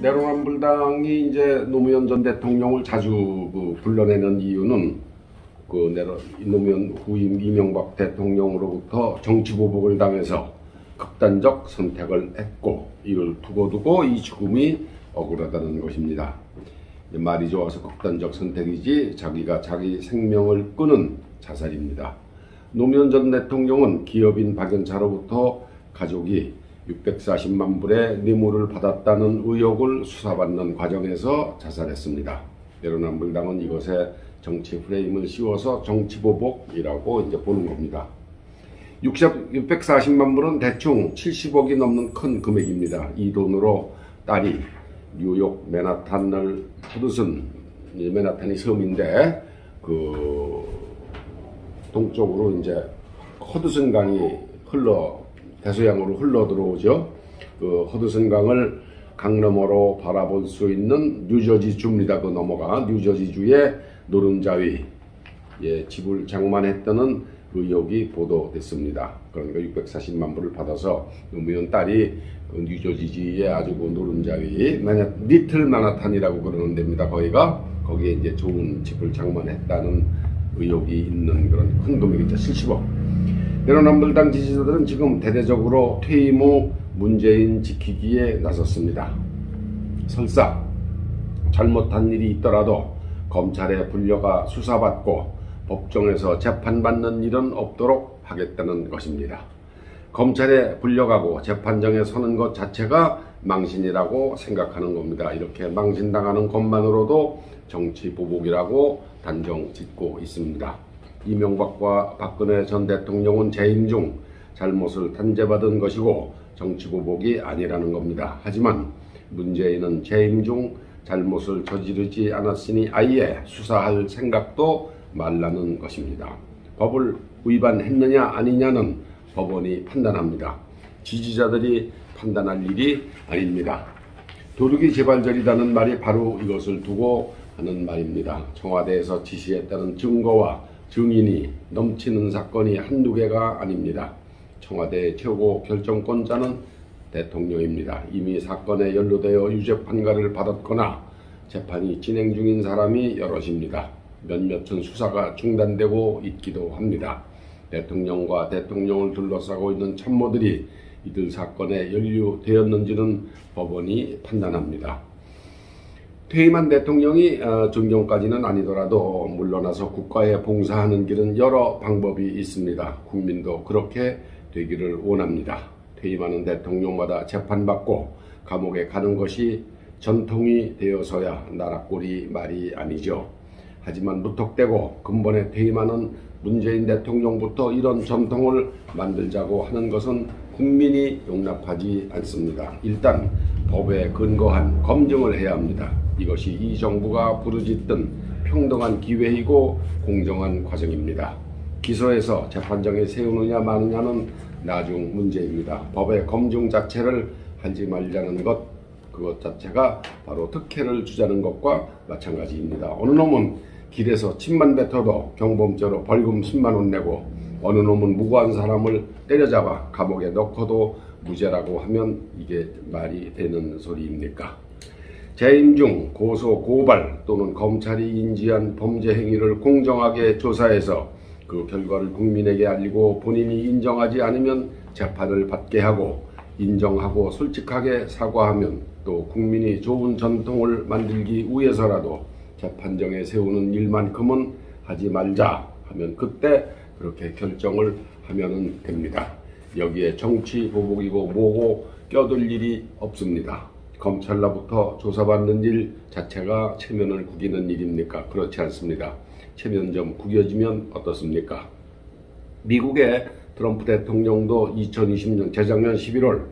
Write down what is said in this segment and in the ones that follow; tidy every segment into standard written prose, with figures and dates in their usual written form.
내로남불당이 이제 노무현 전 대통령을 자주 불러내는 이유는 노무현 후임 이명박 대통령으로부터 정치보복을 당해서 극단적 선택을 했고, 이를 두고두고 이 죽음이 억울하다는 것입니다. 말이 좋아서 극단적 선택이지 자기가 자기 생명을 끊은 자살입니다. 노무현 전 대통령은 기업인 박연차로부터 가족이 640만 불의 뇌물을 받았다는 의혹을 수사받는 과정에서 자살했습니다. 내로남불당은 이것에 정치 프레임을 씌워서 정치보복이라고 이제 보는 겁니다. 640만 불은 대충 70억이 넘는 큰 금액입니다. 이 돈으로 딸이 뉴욕 맨하탄을 맨하탄이 섬인데 동쪽으로 이제 허드슨 강이 대서양으로 흘러 들어오죠. 허드슨 강을 강너머로 바라볼 수 있는 뉴저지 주입니다. 넘어가 뉴저지 주의 노른자위 집을 장만했다는 의혹이 보도됐습니다. 그러니까 640만 불을 받아서 노무현 딸이 뉴저지주의 아주 노른자위 리틀 마나탄이라고 그러는 데입니다. 거기에 이제 좋은 집을 장만했다는 의혹이 있는 그런 큰 금액이죠. 70억. 내로남불당 지지자들은 지금 대대적으로 퇴임 후 문재인 지키기에 나섰습니다. 설사 잘못한 일이 있더라도 검찰에 불려가 수사받고 법정에서 재판받는 일은 없도록 하겠다는 것입니다. 검찰에 불려가고 재판정에 서는 것 자체가 망신이라고 생각하는 겁니다. 이렇게 망신당하는 것만으로도 정치보복이라고 단정 짓고 있습니다. 이명박과 박근혜 전 대통령은 재임 중 잘못을 단죄받은 것이고 정치보복이 아니라는 겁니다. 하지만 문재인은 재임 중 잘못을 저지르지 않았으니 아예 수사할 생각도 말라는 것입니다. 법을 위반했느냐 아니냐는 법원이 판단합니다. 지지자들이 판단할 일이 아닙니다. 도둑이 재발절이라는 말이 바로 이것을 두고 하는 말입니다. 청와대에서 지시했다는 증거와 증인이 넘치는 사건이 한두 개가 아닙니다. 청와대의 최고 결정권자는 대통령입니다. 이미 사건에 연루되어 유죄 판결을 받았거나 재판이 진행 중인 사람이 여럿입니다. 몇몇은 수사가 중단되고 있기도 합니다. 대통령과 대통령을 둘러싸고 있는 참모들이 이들 사건에 연루되었는지는 법원이 판단합니다. 퇴임한 대통령이 존경까지는 아니더라도 물러나서 국가에 봉사하는 길은 여러 방법이 있습니다. 국민도 그렇게 되기를 원합니다. 퇴임하는 대통령마다 재판받고 감옥에 가는 것이 전통이 되어서야 나라꼴이 말이 아니죠. 하지만 무턱대고 근본에 퇴임하는 문재인 대통령부터 이런 전통을 만들자고 하는 것은 국민이 용납하지 않습니다. 일단 법에 근거한 검증을 해야 합니다. 이것이 이 정부가 부르짖던 평등한 기회이고 공정한 과정입니다. 기소해서 재판정에 세우느냐 마느냐는 나중 문제입니다. 법의 검증 자체를 하지 말자는 그것 자체가 바로 특혜를 주자는 것과 마찬가지입니다. 어느 놈은 길에서 침만 뱉어도 경범죄로 벌금 10만 원 내고 어느 놈은 무고한 사람을 때려잡아 감옥에 넣고도 무죄라고 하면 이게 말이 되는 소리입니까? 재임 중 고소, 고발 또는 검찰이 인지한 범죄 행위를 공정하게 조사해서 그 결과를 국민에게 알리고 본인이 인정하지 않으면 재판을 받게 하고 인정하고 솔직하게 사과하면 또 국민이 좋은 전통을 만들기 위해서라도 재판정에 세우는 일만큼은 하지 말자 하면 그때 그렇게 결정을 하면 됩니다. 여기에 정치 보복이고 뭐고 껴들 일이 없습니다. 검찰로부터 조사받는 일 자체가 체면을 구기는 일입니까? 그렇지 않습니다. 체면 좀 구겨지면 어떻습니까? 미국의 트럼프 대통령도 2020년 재작년 11월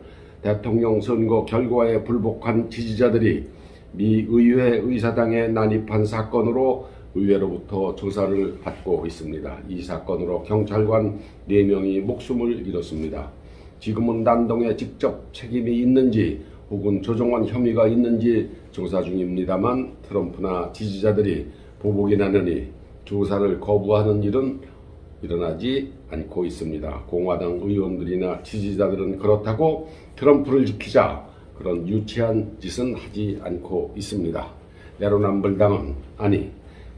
대통령 선거 결과에 불복한 지지자들이 미 의회 의사당에 난입한 사건으로 의회로부터 조사를 받고 있습니다. 이 사건으로 경찰관 4명이 목숨을 잃었습니다. 지금은 난동에 직접 책임이 있는지 혹은 조종한 혐의가 있는지 조사 중입니다만 트럼프나 지지자들이 보복이 나느니 조사를 거부하는 일은 일어나지 않고 있습니다. 공화당 의원들이나 지지자들은 그렇다고 트럼프를 지키자 그런 유치한 짓은 하지 않고 있습니다. 내로남불당은 아니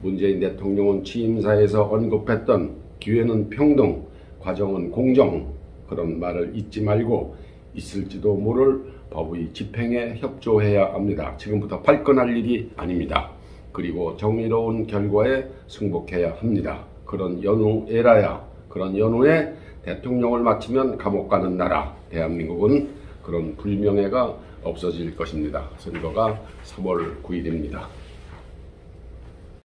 문재인 대통령은 취임사에서 언급했던 기회는 평등, 과정은 공정 그런 말을 잊지 말고 있을지도 모를 법의 집행에 협조해야 합니다. 지금부터 발끈할 일이 아닙니다. 그리고 정의로운 결과에 승복해야 합니다. 그런 연후에라야 그런 연후에 대통령을 마치면 감옥 가는 나라 대한민국은 그런 불명예가 없어질 것입니다. 선거가 3월 9일입니다.